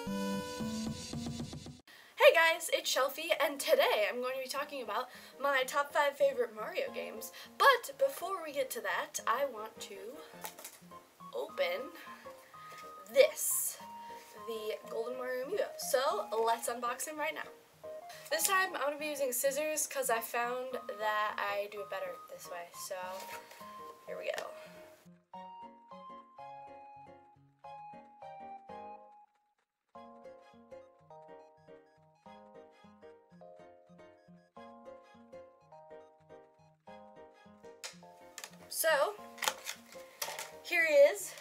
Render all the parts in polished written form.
Hey guys, it's Shelfy, and today I'm going to be talking about my top 5 favorite Mario games. But before we get to that, I want to open this, the Golden Mario Amiibo. So let's unbox him right now. This time I'm going to be using scissors because I found that I do it better this way. So here we go. So, here he is.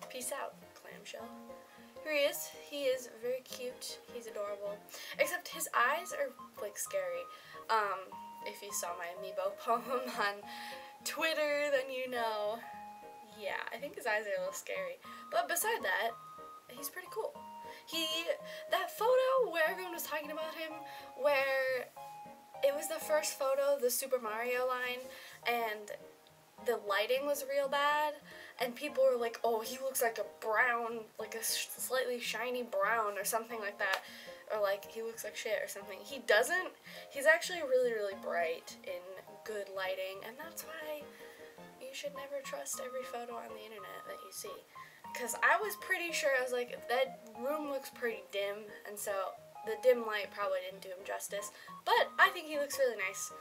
Peace out, clamshell. Here he is. He is very cute. He's adorable. Except his eyes are, like, scary. If you saw my Amiibo poem on Twitter, then you know. Yeah, I think his eyes are a little scary. But beside that, he's pretty cool. That photo where everyone was talking about him, where it was the first photo of the Super Mario line, and the lighting was real bad, and people were like, oh, he looks like a brown, like a slightly shiny brown or something like that, or like he looks like shit or something. He doesn't. He's actually really, really bright in good lighting, and that's why you should never trust every photo on the internet that you see. Because I was pretty sure, I was like, that room looks pretty dim, and so the dim light probably didn't do him justice, but I think he looks really nice.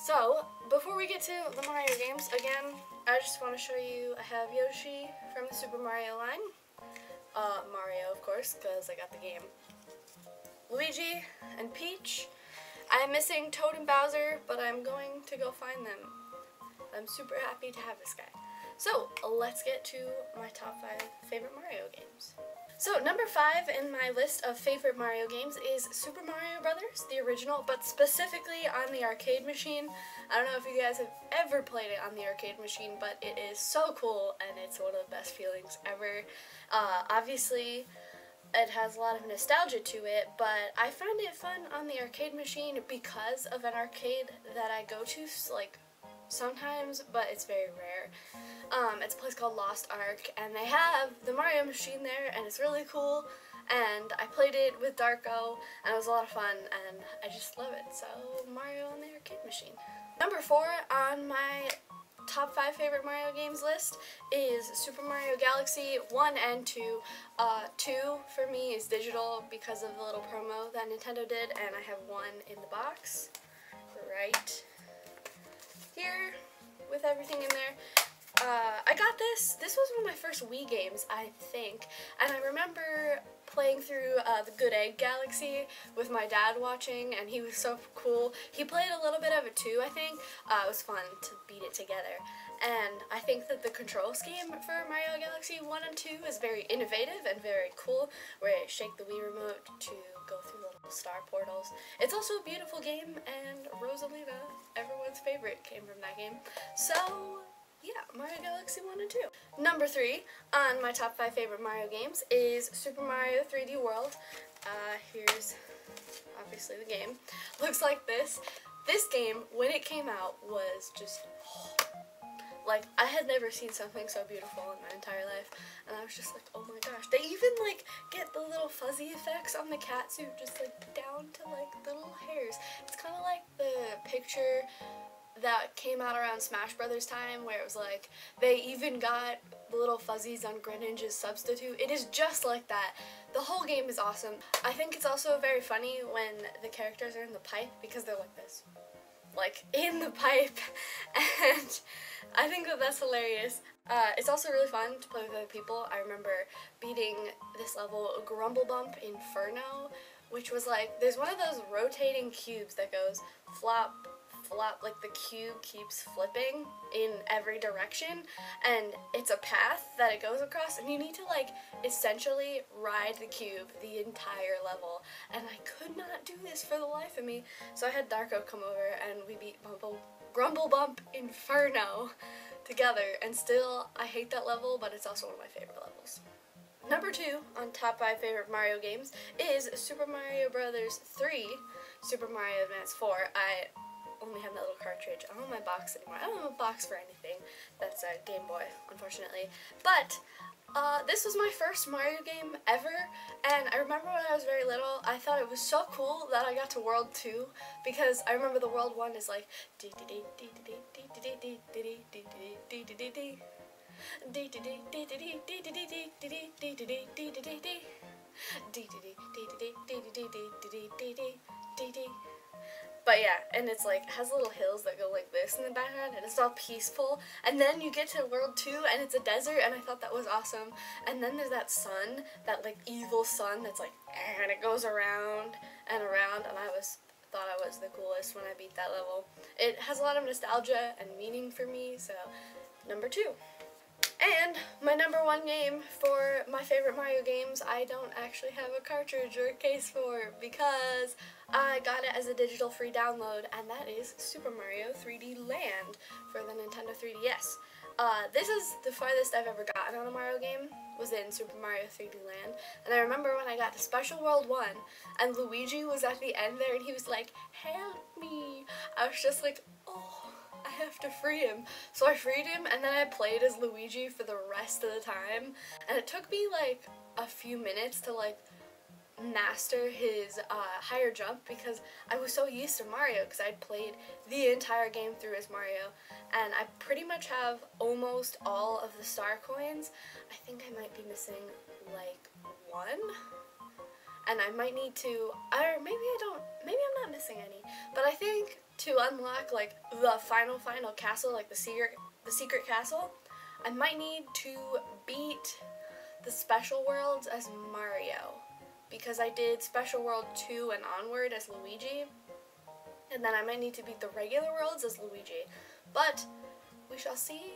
So, before we get to the Mario games, again, I just want to show you, I have Yoshi from the Super Mario line, Mario, of course, because I got the game, Luigi and Peach. I am missing Toad and Bowser, but I'm going to go find them. I'm super happy to have this guy. So, let's get to my top 5 favorite Mario games. So, number 5 in my list of favorite Mario games is Super Mario Brothers, the original, but specifically on the arcade machine. I don't know if you guys have ever played it on the arcade machine, but it is so cool, and it's one of the best feelings ever. Obviously, it has a lot of nostalgia to it, but I find it fun on the arcade machine because of an arcade that I go to, like, sometimes, but it's very rare. It's a place called Lost Ark, and they have the Mario machine there, and it's really cool, and I played it with Darko, and it was a lot of fun, and I just love it. So, Mario on the arcade machine. Number 4 on my top 5 favorite Mario games list is Super Mario Galaxy 1 and 2. 2 for me is digital because of the little promo that Nintendo did, and I have 1 in the box right here with everything in there. I got this. This was one of my first Wii games, I think, and I remember playing through the Good Egg Galaxy with my dad watching, and he was so cool. He played a little bit of it too, I think. It was fun to beat it together, and I think that the control scheme for Mario Galaxy 1 and 2 is very innovative and very cool, where you shake the Wii remote to go through little star portals. It's also a beautiful game, and Rosalina, everyone's favorite, came from that game. So, yeah, Mario Galaxy 1 and 2. Number 3 on my top 5 favorite Mario games is Super Mario 3D World. Here's obviously the game. Looks like this. This game, when it came out, was just, like, I had never seen something so beautiful in my entire life, and I was just like, oh my gosh. They even, like, get the little fuzzy effects on the cat suit, just, like, down to, like, the little hairs. It's kind of like the picture that came out around Smash Brothers time, where it was like, they even got the little fuzzies on Greninja's substitute. It is just like that. The whole game is awesome. I think it's also very funny when the characters are in the pipe, because they're like this. Like, in the pipe, and I think that that's hilarious. It's also really fun to play with other people. I remember beating this level, Grumble Bump Inferno, which was like, there's one of those rotating cubes that goes flop, flop, like the cube keeps flipping in every direction, and it's a path that it goes across, and you need to, like, essentially ride the cube the entire level, and I could not do this for the life of me, so I had Darko come over, and we beat Grumble Bump Inferno together, and still, I hate that level, but it's also one of my favorite levels. Number 2 on top 5 favorite Mario games is Super Mario Bros. 3, Super Mario Advance 4. I only have that little cartridge. I don't have my box anymore. I don't have a box for anything. That's a Game Boy, unfortunately. But This was my first Mario game ever, and I remember when I was very little, I thought it was so cool that I got to World 2, because I remember the World 1 is like but yeah, and it's like, has little hills that go like this in the background, and it's all peaceful. And then you get to World 2, and it's a desert, and I thought that was awesome. And then there's that sun, that like evil sun that's like, and it goes around and around, and thought I was the coolest when I beat that level. It has a lot of nostalgia and meaning for me, so number 2. And my number 1 game for my favorite Mario games, I don't actually have a cartridge or a case for, because I got it as a digital free download, and that is Super Mario 3D Land for the Nintendo 3DS. This is the farthest I've ever gotten on a Mario game, was in Super Mario 3D Land, and I remember when I got to Special World 1, and Luigi was at the end there, and he was like, "Help me!" I was just like, oh, I have to free him. So I freed him, and then I played as Luigi for the rest of the time, and it took me like a few minutes to like master his higher jump, because I was so used to Mario, because I'd played the entire game through as Mario, and I pretty much have almost all of the star coins. I think I might be missing like 1, and I might need to, or maybe I don't, maybe I'm not missing any, but I think to unlock like the final castle, like the secret castle, I might need to beat the special worlds as Mario, because I did Special World 2 and onward as Luigi, and then I might need to beat the regular worlds as Luigi, but we shall see.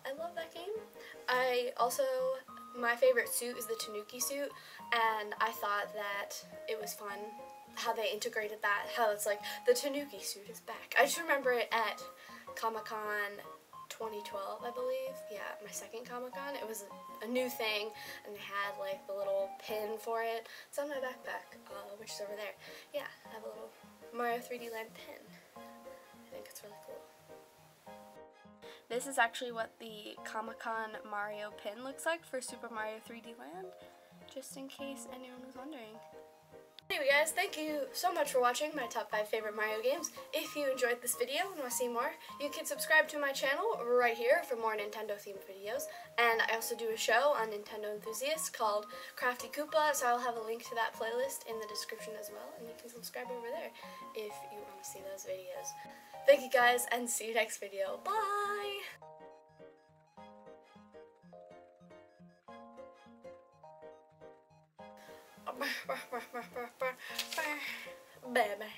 I love that game. My favorite suit is the Tanuki suit, and I thought that it was fun how they integrated that, how it's like, the Tanuki suit is back. I just remember it at Comic-Con 2012, I believe. Yeah, my second Comic-Con. It was a new thing, and they had like the little pin for it. It's on my backpack, which is over there. Yeah, I have a little Mario 3D Land pin. I think it's really cool. This is actually what the Comic-Con Mario pin looks like for Super Mario 3D Land, just in case anyone was wondering. Anyway guys, thank you so much for watching my top 5 favorite Mario games. If you enjoyed this video and want to see more, you can subscribe to my channel right here for more Nintendo themed videos. And I also do a show on Nintendo Enthusiasts called Crafty Koopa, so I'll have a link to that playlist in the description as well, and you can subscribe over there if you want to see those videos. Thank you guys, and see you next video. Bye! Baby.